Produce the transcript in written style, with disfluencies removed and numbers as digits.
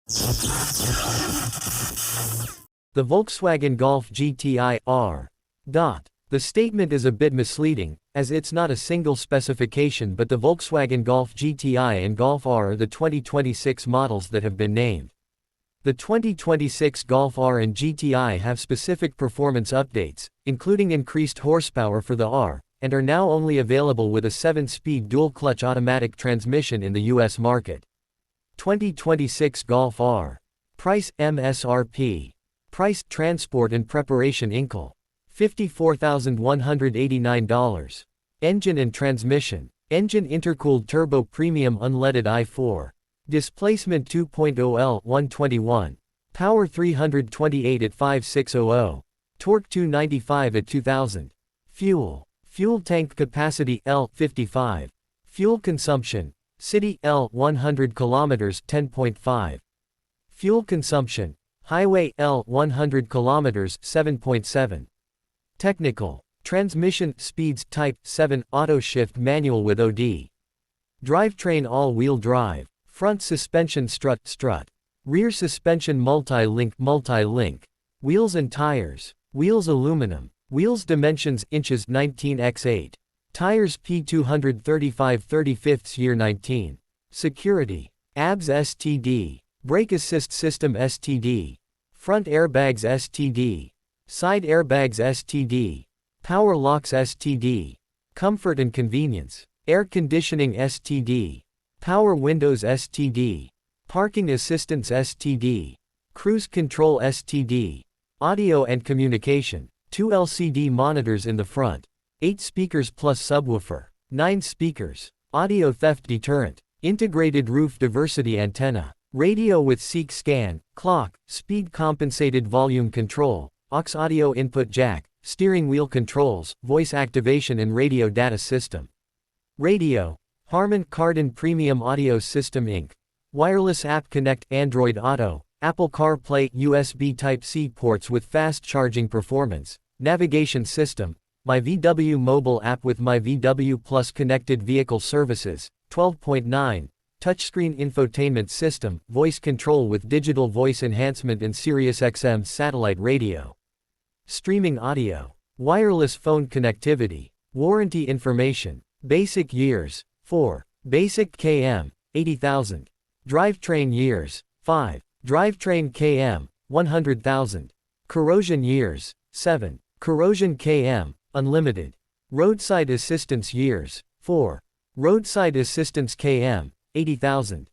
The Volkswagen Golf GTI R. The statement is a bit misleading, as it's not a single specification, but the Volkswagen Golf GTI and Golf R are the 2026 models that have been named. The 2026 Golf R and GTI have specific performance updates, including increased horsepower for the R, and are now only available with a 7-speed dual-clutch automatic transmission in the US market. 2026 Golf R. Price MSRP. Price, transport and preparation Incal. $54,189. Engine and transmission. Engine intercooled turbo premium unleaded i4. Displacement 2.0 L 121. Power 328 at 5600. Torque 295 at 2000. Fuel tank capacity L 55. Fuel consumption. City L 100 km 10.5. Fuel consumption. Highway L 100 km 7.7. Technical. Transmission, speeds, type, 7, auto shift manual with OD. Drivetrain all-wheel drive. Front suspension strut. Rear suspension multi-link. Wheels and tires. Wheels aluminum. Wheels dimensions inches 19x8. Tires P235 35 year 19. Security. ABS STD. Brake assist system STD. Front airbags STD. Side airbags STD. Power locks STD. Comfort and convenience. Air conditioning STD. Power windows STD. Parking assistance STD. Cruise control STD. Audio and communication. 2 LCD monitors in the front. 8 speakers plus subwoofer. 9 speakers. Audio theft deterrent. Integrated roof diversity antenna. Radio with seek scan, clock, speed compensated volume control, aux audio input jack, steering wheel controls, voice activation and radio data system. Radio. Harman Kardon Premium Audio System Inc. Wireless App Connect, Android Auto, Apple CarPlay, USB Type-C ports with fast charging performance. Navigation system. My VW mobile app with My VW Plus connected vehicle services. 12.9. Touchscreen infotainment system, voice control with digital voice enhancement and SiriusXM satellite radio. Streaming audio. Wireless phone connectivity. Warranty information. Basic years. 4. Basic km. 80,000. Drivetrain years. 5. Drivetrain km. 100,000. Corrosion years. 7. Corrosion km. Unlimited. Roadside assistance years. 4. Roadside assistance km. 80,000.